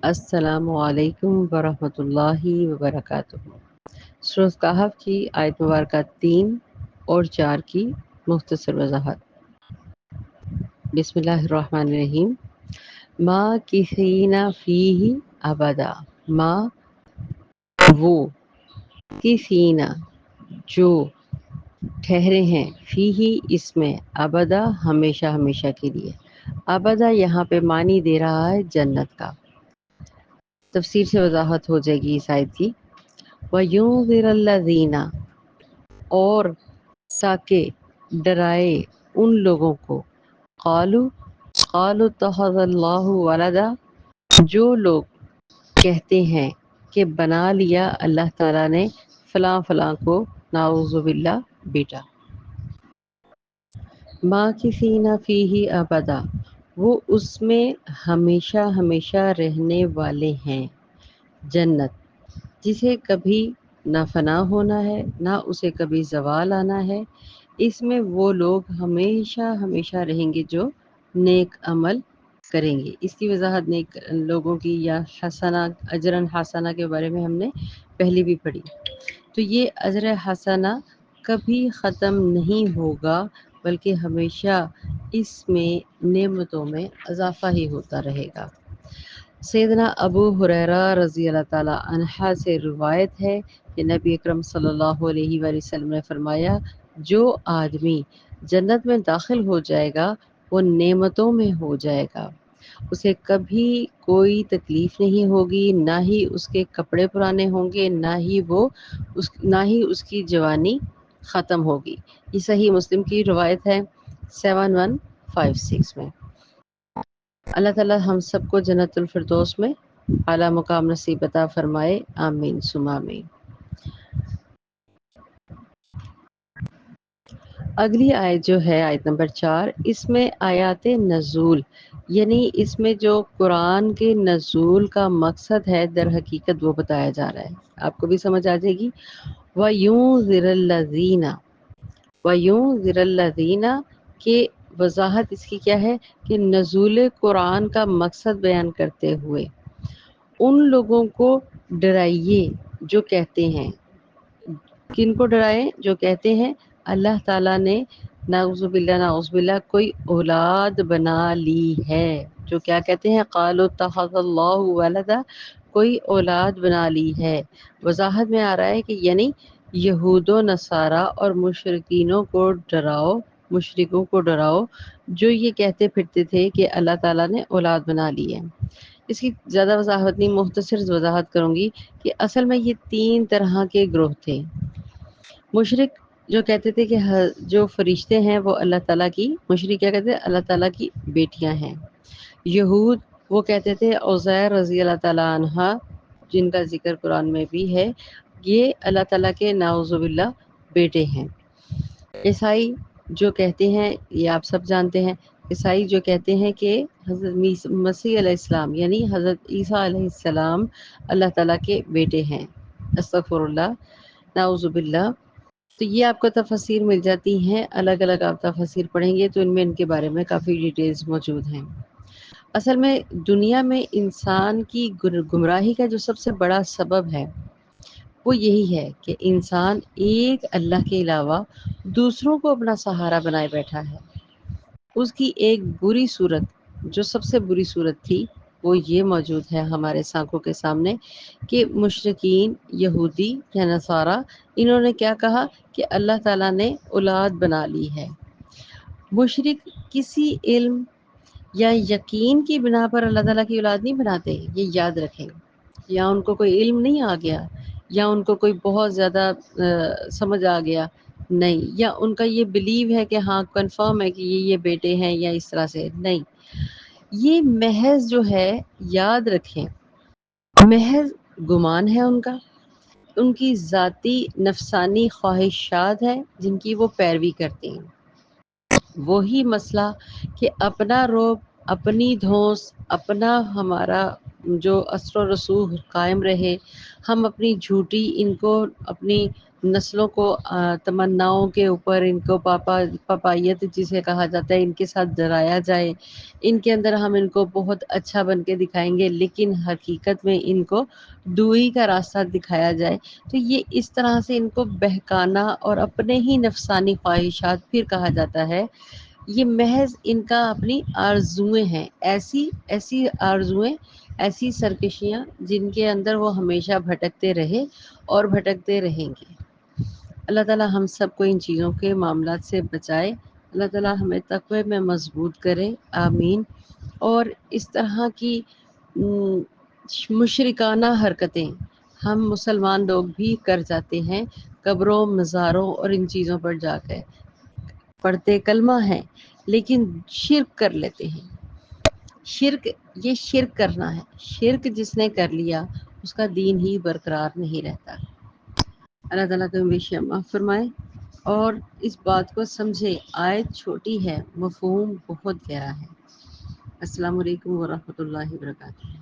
السلام علیکم ورحمۃ اللہ وبرکاتہ۔ سورۃ کہف کی آیت مبارکہ 3 اور 4 کی مختصر وضاحت۔ بسم اللہ الرحمن الرحیم۔ ما کثین فیہ ابدا، ما وہ، کثین جو ٹھہرے ہیں، فیہ اس میں، ابدا ہمیشہ ہمیشہ کے لیے۔ ابدا یہاں پہ معنی دے رہا ہے جنت کا۔ تفسیر سے وضاحت ہو جائے گی اس آیت کی۔ وَيُنذِرَ الَّذِينَ، اور تاکہ ڈرائے ان لوگوں کو، قالوا اتخذ اللہ ولدا، جو لوگ کہتے ہیں کہ بنا لیا اللہ تعالیٰ نے فلاں فلاں کو، نعوذ باللہ، بیٹا۔ ماکثین فیہ ابدا، وہ اس میں ہمیشہ ہمیشہ رہنے والے ہیں۔ جنت جسے کبھی نہ فنا ہونا ہے نہ اسے کبھی زوال آنا ہے، اس میں وہ لوگ ہمیشہ ہمیشہ رہیں گے جو نیک عمل کریں گے۔ اس کی وضاحت نیک لوگوں کی یا حسنہ، اجرن حسنہ کے بارے میں ہم نے پہلے بھی پڑھی۔ تو یہ اجر حسنہ کبھی ختم نہیں ہوگا، بلکہ ہمیشہ اس میں نعمتوں میں اضافہ ہی ہوتا رہے گا۔ سیدنا ابو ہریرہ رضی اللہ تعالی عنہ سے روایت ہے کہ نبی اکرم صلی اللہ علیہ وآلہ وسلم نے فرمایا، جو آدمی جنت میں داخل ہو جائے گا وہ نعمتوں میں ہو جائے گا، اسے کبھی کوئی تکلیف نہیں ہوگی، نہ ہی اس کے کپڑے پرانے ہوں گے، نہ ہی اس کی جوانی ختم ہوگی۔ یہ صحیح مسلم کی روایت ہے 7156 میں۔ اللہ تعالی ہم سب کو جنت الفردوس میں اعلیٰ مقام نصیب عطا فرمائے، آمین ثم آمین۔ اگلی آیت جو ہے آیت نمبر 4، اس میں آیات نزول، یعنی اس میں جو قرآن کے نزول کا مقصد ہے در حقیقت وہ بتایا جا رہا ہے۔ آپ کو بھی سمجھ آ جائے گی۔ وَيُنذِرَ الَّذِينَ، وَيُنذِرَ الَّذِينَ کہ وضاحت اس کی کیا ہے کہ نزول قرآن کا مقصد بیان کرتے ہوئے ان لوگوں کو ڈرائیے جو کہتے ہیں، کن کو ڈرائیں؟ جو کہتے ہیں اللہ تعالیٰ نے نعوذ باللہ کوئی اولاد بنا لی ہے۔ جو کیا کہتے ہیں؟ قالوا اتخذ اللہ ولدا، کوئی اولاد بنا لی ہے۔ وضاحت میں آ رہا ہے کہ یعنی یہود و نصارہ اور مشرکینوں کو ڈراؤ جو یہ کہتے پھرتے تھے کہ اللہ تعالیٰ نے اولاد بنا لی ہے۔ اس کی زیادہ وضاحت نہیں، مختصر وضاحت کروں گی کہ اصل میں یہ 3 طرح کے گروہ تھے۔ مشرک جو کہتے تھے کہ جو فرشتے ہیں وہ اللہ تعالیٰ کی، مشرک کیا کہتے ہیں؟ اللہ تعالیٰ کی بیٹیاں ہیں۔ یہود وہ کہتے تھے عزیر رضی اللہ تعالیٰ عنہ، جن کا ذکر قرآن میں بھی ہے، یہ اللہ تعالیٰ کے نعوذ باللہ بیٹے ہیں۔ عیسائی جو کہتے ہیں، یہ آپ سب جانتے ہیں، عیسائی جو کہتے ہیں کہ حضرت مسیح علیہ السلام یعنی حضرت عیسیٰ علیہ السلام اللہ تعالیٰ کے بیٹے ہیں۔ استغفر اللہ، نعوذ باللہ۔ تو یہ آپ کو تفاسیر مل جاتی ہیں، الگ الگ آپ تفاسیر پڑھیں گے تو ان میں ان کے بارے میں کافی ڈیٹیلز موجود ہیں۔ اصل میں دنیا میں انسان کی گمراہی کا جو سب سے بڑا سبب ہے وہ یہی ہے کہ انسان ایک اللہ کے علاوہ دوسروں کو اپنا سہارا بنائے بیٹھا ہے۔ اس کی ایک بری صورت، جو سب سے بری صورت تھی، وہ یہ موجود ہے ہمارے آنکھوں کے سامنے کہ مشرکین یہودی یا نصارہ انہوں نے کیا کہا کہ اللہ تعالیٰ نے اولاد بنا لی ہے۔ مشرک کسی علم یا یقین کی بنا پر اللہ تعالیٰ کی اولاد نہیں بناتے، یہ یاد رکھیں۔ یا ان کو کوئی علم نہیں آ گیا، یا ان کو کوئی بہت زیادہ سمجھ آ گیا، نہیں، یا ان کا یہ بلیو ہے کہ ہاں کنفرم ہے کہ یہ بیٹے ہیں یا اس طرح سے، نہیں، یہ محض جو ہے، یاد رکھیں، محض گمان ہے ان کی ذاتی نفسانی خواہشات ہیں جن کی وہ پیروی کرتے ہیں۔ وہی مسئلہ کہ اپنا روب اپنی دھوس اپنا ہمارا جو اثر و رسوخ قائم رہے، ہم اپنی جھوٹی ان کو اپنی نسلوں کو تمناؤں کے اوپر ان کو پاپائیت جسے کہا جاتا ہے ان کے ساتھ ڈرایا جائے، ان کے اندر ہم ان کو بہت اچھا بن کے دکھائیں گے لیکن حقیقت میں ان کو دوئی کا راستہ دکھایا جائے، تو یہ اس طرح سے ان کو بہکانا اور اپنے ہی نفسانی خواہشات پھر کہا جاتا ہے یہ محض ان کا اپنی آرزوئیں ہیں، ایسی ایسی آرزوئیں، ایسی سرکشیاں جن کے اندر وہ ہمیشہ بھٹکتے رہے اور بھٹکتے رہیں گے۔ اللہ تعالی ہم سب کو ان چیزوں کے معاملات سے بچائے، اللہ تعالی ہمیں تقوی میں مضبوط کرے، آمین۔ اور اس طرح کی مشرکانہ حرکتیں ہم مسلمان لوگ بھی کر جاتے ہیں، قبروں، مزاروں اور ان چیزوں پر جا کے پڑھتے کلمہ ہیں لیکن شرک کر لیتے ہیں۔ شرک، یہ شرک کرنا ہے، شرک جس نے کر لیا اس کا دین ہی برقرار نہیں رہتا۔ اللہ تعالیٰ تمہیں بے شک معاف فرمائے اور اس بات کو سمجھے، آیت چھوٹی ہے، مفہوم بہت گہرا ہے۔ السلام علیکم ورحمۃ اللہ وبرکاتہ۔